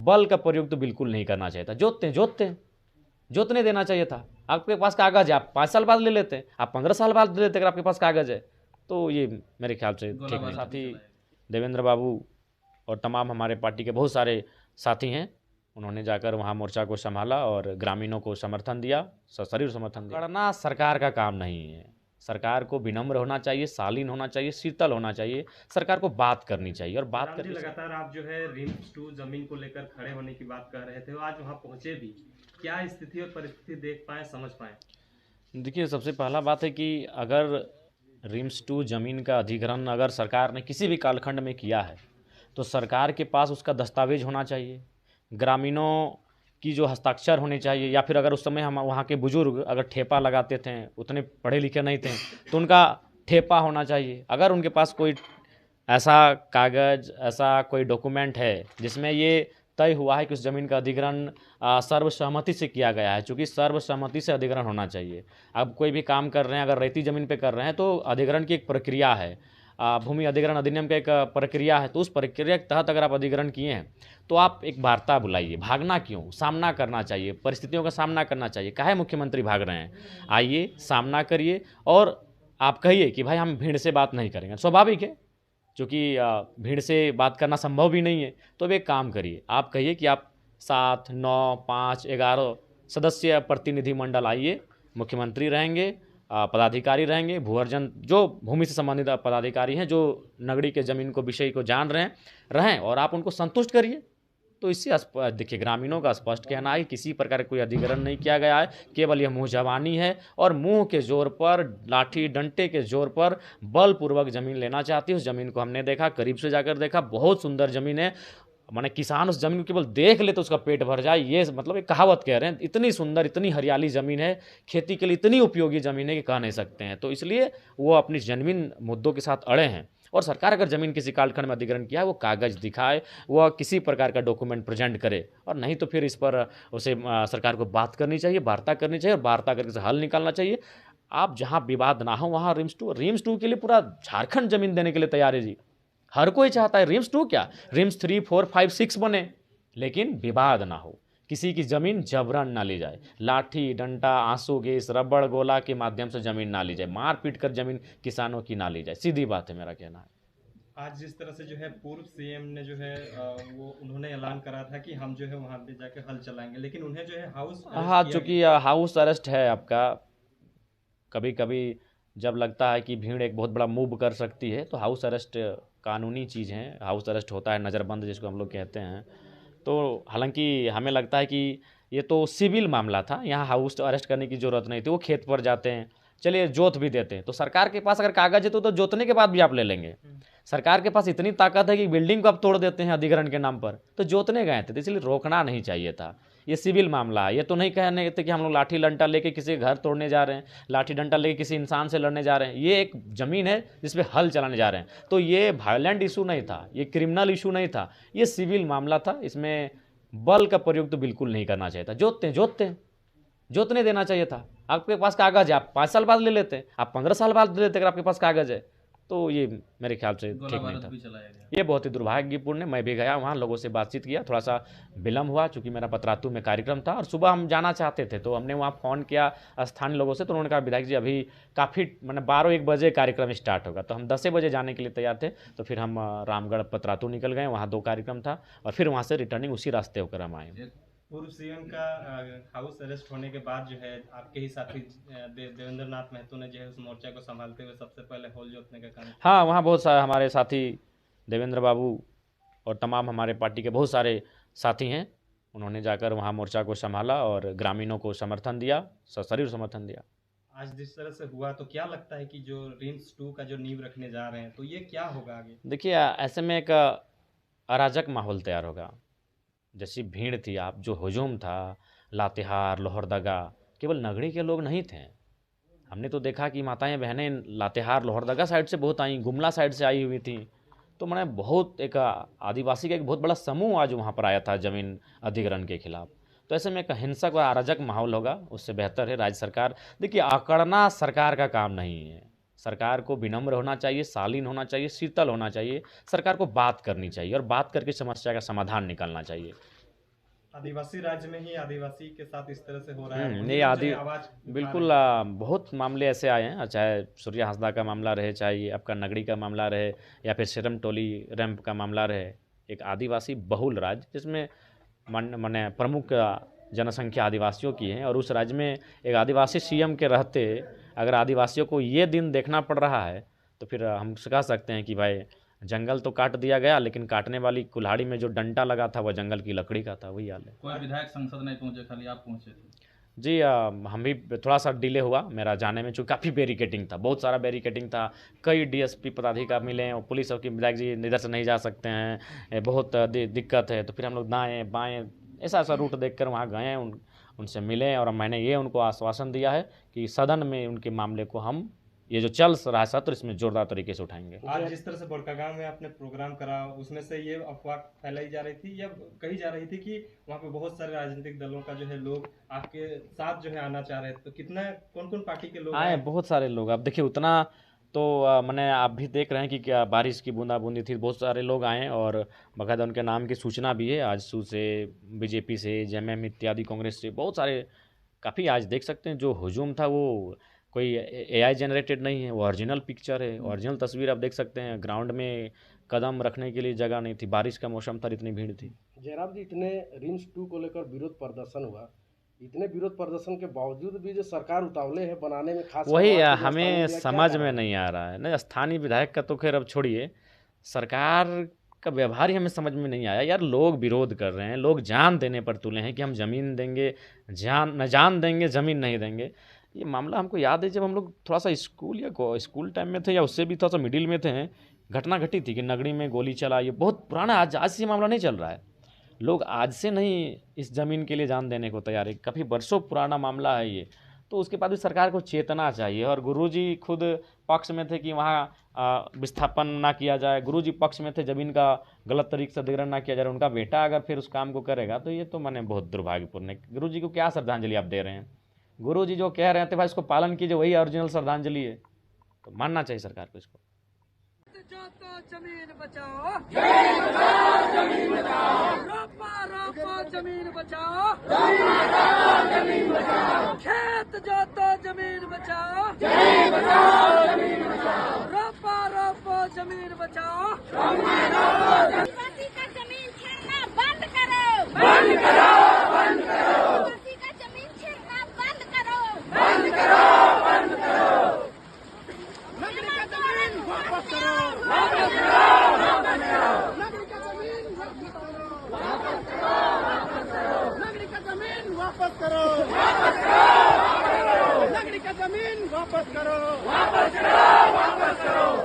बल का प्रयोग तो बिल्कुल नहीं करना चाहिए था। जोतने देना चाहिए था। आपके पास कागज है, आप 5 साल बाद ले लेते हैं, आप 15 साल बाद ले लेते अगर आपके पास कागज है। तो ये मेरे ख्याल से ठीक नहीं। साथी देवेंद्र बाबू और तमाम हमारे पार्टी के बहुत सारे साथी हैं, उन्होंने जाकर वहाँ मोर्चा को संभाला और ग्रामीणों को समर्थन दिया, सशरीर समर्थन दिया। करना सरकार का काम नहीं है। सरकार को विनम्र होना चाहिए, शालीन होना चाहिए, शीतल होना चाहिए। सरकार को बात करनी चाहिए और बात करनी। लगातार आप जो है रिम्स 2 जमीन को लेकर खड़े होने की बात कर रहे थे, आज वहाँ पहुँचे भी, क्या स्थिति और परिस्थिति देख पाए, समझ पाए? देखिए, सबसे पहला बात है कि अगर रिम्स 2 ज़मीन का अधिग्रहण अगर सरकार ने किसी भी कालखंड में किया है तो सरकार के पास उसका दस्तावेज होना चाहिए, ग्रामीणों की जो हस्ताक्षर होने चाहिए, या फिर अगर उस समय हम वहाँ के बुजुर्ग अगर ठेपा लगाते थे, उतने पढ़े लिखे नहीं थे, तो उनका ठेपा होना चाहिए। अगर उनके पास कोई ऐसा कागज़, ऐसा कोई डॉक्यूमेंट है जिसमें ये तय हुआ है कि उस ज़मीन का अधिग्रहण सर्वसहमति से किया गया है, चूँकि सर्वसहमति से अधिग्रहण होना चाहिए। अब कोई भी काम कर रहे हैं, अगर रेती ज़मीन पे कर रहे हैं तो अधिग्रहण की एक प्रक्रिया है, भूमि अधिग्रहण अधिनियम का एक प्रक्रिया है। तो उस प्रक्रिया के तहत अगर आप अधिग्रहण किए हैं तो आप एक वार्ता बुलाइए। भागना क्यों? सामना करना चाहिए, परिस्थितियों का सामना करना चाहिए। काहे मुख्यमंत्री भाग रहे हैं? आइए, सामना करिए और आप कहिए कि भाई हम भीड़ से बात नहीं करेंगे। स्वाभाविक है, क्योंकि भीड़ से बात करना संभव भी नहीं है। तो अब एक काम करिए, आप कहिए कि आप 7, 9, 5, 11 सदस्य प्रतिनिधिमंडल आइए, मुख्यमंत्री रहेंगे, पदाधिकारी रहेंगे, भूअर्जन जो भूमि से संबंधित पदाधिकारी हैं, जो नगरी के ज़मीन को विषय को जान रहे हैं, रहें और आप उनको संतुष्ट करिए। तो इससे देखिए, ग्रामीणों का स्पष्ट कहना है कि किसी प्रकार का कोई अधिग्रहण नहीं किया गया है, केवल यह मुँह ज़बानी है और मुँह के ज़ोर पर, लाठी डंटे के ज़ोर पर बलपूर्वक ज़मीन लेना चाहती है। उस ज़मीन को हमने देखा, करीब से जाकर देखा, बहुत सुंदर ज़मीन है। माने किसान उस ज़मीन को केवल देख ले तो उसका पेट भर जाए, ये मतलब एक कहावत कह रहे हैं। इतनी सुंदर, इतनी हरियाली ज़मीन है, खेती के लिए इतनी उपयोगी ज़मीन है कि कह नहीं सकते हैं। तो इसलिए वो अपनी जेन्युइन मुद्दों के साथ अड़े हैं और सरकार अगर ज़मीन किसी कालखंड में अधिग्रहण किया है, वो कागज़ दिखाए, वह किसी प्रकार का डॉक्यूमेंट प्रेजेंट करे, और नहीं तो फिर इस पर उसे सरकार को बात करनी चाहिए, वार्ता करनी चाहिए और वार्ता करके से हल निकालना चाहिए। आप जहाँ विवाद ना हो वहाँ रिम्स 2 के लिए पूरा झारखंड ज़मीन देने के लिए तैयार है जी। हर कोई चाहता है। रिम्स 2 क्या, रिम्स 3, 4, 5, 6 बने, लेकिन विवाद ना हो, किसी की ज़मीन जबरन ना ली जाए, लाठी डंडा, आंसू गैस, रबड़ गोला के माध्यम से ज़मीन ना ली जाए, मार पीट कर ज़मीन किसानों की ना ली जाए। सीधी बात है, मेरा कहना है। आज जिस तरह से जो है पूर्व सीएम ने जो है वो उन्होंने ऐलान करा था कि हम जो है वहाँ पे जाके हल चलाएंगे, लेकिन उन्हें जो है हाउस हाँ, चूँकि हाउस अरेस्ट है आपका, कभी कभी जब लगता है कि भीड़ एक बहुत बड़ा मूव कर सकती है तो हाउस अरेस्ट कानूनी चीज़ है, हाउस अरेस्ट होता है, नज़रबंद जिसको हम लोग कहते हैं। तो हालांकि हमें लगता है कि ये तो सिविल मामला था, यहाँ हाउस अरेस्ट करने की ज़रूरत नहीं थी। वो खेत पर जाते हैं, चलिए जोत भी देते हैं, तो सरकार के पास अगर कागज़ है तो जोतने के बाद भी आप ले लेंगे। सरकार के पास इतनी ताकत है कि बिल्डिंग को आप तोड़ देते हैं अधिग्रहण के नाम पर, तो जोतने गए थे, तो इसलिए रोकना नहीं चाहिए था। ये सिविल मामला है, ये तो नहीं कहने थे कि हम लोग लाठी डंडा लेके किसी के घर तोड़ने जा रहे हैं, लाठी डंडा लेके किसी इंसान से लड़ने जा रहे हैं। ये एक ज़मीन है जिस पे हल चलाने जा रहे हैं। तो ये वायलेंट इशू नहीं था, ये क्रिमिनल इशू नहीं था, ये सिविल मामला था। इसमें बल का प्रयोग तो बिल्कुल नहीं करना चाहिए था। जोतने देना चाहिए था। आपके पास कागज है, आप 5 साल बाद ले लेते हैं, आप 15 साल बाद ले लेते अगर आपके पास कागज है। तो ये मेरे ख्याल से ठीक नहीं था। ये बहुत ही दुर्भाग्यपूर्ण है। मैं भी गया वहाँ, लोगों से बातचीत किया, थोड़ा सा विलम्ब हुआ चूँकि मेरा पतरातू में कार्यक्रम था और सुबह हम जाना चाहते थे, तो हमने वहाँ फ़ोन किया स्थानीय लोगों से, तो उन्होंने कहा विधायक जी अभी काफ़ी मैंने 12-1 बजे कार्यक्रम स्टार्ट होगा, तो हम 10 बजे जाने के लिए तैयार थे। तो फिर हम रामगढ़ पतरातू निकल गए, वहाँ 2 कार्यक्रम था और फिर वहाँ से रिटर्निंग उसी रास्ते होकर हम आए। पूर्व सीएम का हाउस अरेस्ट होने के बाद जो है आपके ही साथी देवेंद्र नाथ महतो ने जो है उस मोर्चा को संभालते हुए सबसे पहले होल जोतने का काम। हाँ, वहाँ बहुत सारे हमारे साथी देवेंद्र बाबू और तमाम हमारे पार्टी के बहुत सारे साथी हैं, उन्होंने जाकर वहाँ मोर्चा को संभाला और ग्रामीणों को समर्थन दिया, सशरीर समर्थन दिया। आज जिस तरह से हुआ, तो क्या लगता है कि जो रिम्स 2 का जो नींव रखने जा रहे हैं, तो ये क्या होगा आगे? देखिए, ऐसे में एक अराजक माहौल तैयार होगा। जैसी भीड़ थी, आप जो हुजूम था, लातेहार, लोहरदगा, केवल नगरी के लोग नहीं थे। हमने तो देखा कि माताएं बहनें लातेहार, लोहरदगा साइड से बहुत आई, गुमला साइड से आई हुई थी। तो मैंने बहुत एक आदिवासी का एक बहुत बड़ा समूह आज वहाँ पर आया था ज़मीन अधिग्रहण के खिलाफ। तो ऐसे में एक हिंसक व अराजक माहौल होगा, उससे बेहतर है राज्य सरकार। देखिए, अकड़ना सरकार का काम नहीं है। सरकार को विनम्र होना चाहिए, शालीन होना चाहिए, शीतल होना चाहिए। सरकार को बात करनी चाहिए और बात करके समस्या का समाधान निकालना चाहिए। आदिवासी राज्य में ही आदिवासी के साथ इस तरह से हो रहा है। ये उन्हीं जो आदि है आवाज बिल्कुल बहुत मामले ऐसे आए हैं, चाहे सूर्या हांसदा का मामला रहे, चाहे ये आपका नगड़ी का मामला रहे, या फिर सिरम टोली रैंप का मामला रहे। एक आदिवासी बहुल राज्य जिसमें माने प्रमुख जनसंख्या आदिवासियों की है, और उस राज्य में एक आदिवासी सीएम के रहते अगर आदिवासियों को ये दिन देखना पड़ रहा है, तो फिर हम कह सकते हैं कि भाई जंगल तो काट दिया गया, लेकिन काटने वाली कुल्हाड़ी में जो डंडा लगा था वह जंगल की लकड़ी का था, वही हाल है। कोई विधायक संसद नहीं पहुंचे, खाली आप पहुंचे थे। जी हम भी थोड़ा सा डिले हुआ मेरा जाने में, चूँकि काफ़ी बैरिकेटिंग था, बहुत सारा बैरिकेटिंग था। कई डीएसपी पदाधिकारी मिले और पुलिस की विधायक जी इधर से नहीं जा सकते हैं, बहुत दिक्कत है। तो फिर हम लोग दाएँ बाएँ ऐसा ऐसा रूट देखकर वहाँ गए, उनसे मिले, और मैंने ये उनको आश्वासन दिया है कि सदन में उनके मामले को हम ये जो चल रहा है सत्र, इसमें जोरदार तरीके से उठाएंगे। आज जिस तरह से बड़कागांव में आपने प्रोग्राम करा, उसमें से ये अफवाह फैलाई जा रही थी या कही जा रही थी कि वहाँ पे बहुत सारे राजनीतिक दलों का जो है लोग आपके साथ जो है आना चाह रहे थे, तो कितना कौन कौन पार्टी के लोग आए? बहुत सारे लोग। अब देखिए उतना तो मैंने आप भी देख रहे हैं कि क्या बारिश की बूंदाबूंदी थी, बहुत सारे लोग आए, और बाकायदा उनके नाम की सूचना भी है। आजसू से, बीजेपी से, जेएमएम इत्यादि, कांग्रेस से, बहुत सारे काफ़ी आज देख सकते हैं। जो हुजूम था वो कोई एआई जनरेटेड नहीं है, वो ओरिजिनल पिक्चर है, ओरिजिनल तस्वीर आप देख सकते हैं। ग्राउंड में कदम रखने के लिए जगह नहीं थी, बारिश का मौसम था, इतनी भीड़ थी। जयराम जी, इतने रिम्स 2 को लेकर विरोध प्रदर्शन हुआ, इतने विरोध प्रदर्शन के बावजूद भी जो सरकार उतावले है बनाने में, खास वही हमें समझ में नहीं आ रहा है ना। स्थानीय विधायक का तो खैर अब छोड़िए, सरकार का व्यवहार ही हमें समझ में नहीं आया। यार लोग विरोध कर रहे हैं, लोग जान देने पर तुले हैं कि हम ज़मीन देंगे, जान देंगे, ज़मीन नहीं देंगे। ये मामला हमको याद है जब हम लोग थोड़ा सा स्कूल टाइम में थे, या उससे भी थोड़ा सा मिडिल में थे, घटना घटी थी कि नगड़ी में गोली चला। ये बहुत पुराना, आज से मामला नहीं चल रहा है। लोग आज से नहीं इस ज़मीन के लिए जान देने को तैयार है, काफ़ी बरसों पुराना मामला है ये। तो उसके बाद भी सरकार को चेतना चाहिए। और गुरुजी खुद पक्ष में थे कि वहाँ विस्थापन ना किया जाए, गुरुजी पक्ष में थे ज़मीन का गलत तरीके से अधिग्रहण ना किया जाए। उनका बेटा अगर फिर उस काम को करेगा तो ये तो मैंने बहुत दुर्भाग्यपूर्ण है। गुरुजी को क्या श्रद्धांजलि आप दे रहे हैं? गुरुजी जो कह रहे थे भाई इसको पालन कीजिए, वही ओरिजिनल श्रद्धांजलि है। तो मानना चाहिए सरकार को इसको। जमीन बचाओ, जय बचाओ, जमीन बचाओ, रोपा जमीन बचाओ, जमीन बचाओ, खेत जोतो जमीन बचाओ, जय बचाओ, जमीन बचाओ, रोपा जमीन बचाओ, आदिवासी का जमीन छीनना बंद करो, बंद करो, बंद करो, आदिवासी का जमीन छीनना बंद करो, बंद करो, बंद करो, नगरी का जमीन वापस करो, वापस करो, वापस करो, नगरी का जमीन वापस करो, वापस करो, वापस करो, नगरी का जमीन वापस करो, वापस करो, वापस करो, नगरी का जमीन वापस करो, वापस करो, वापस करो।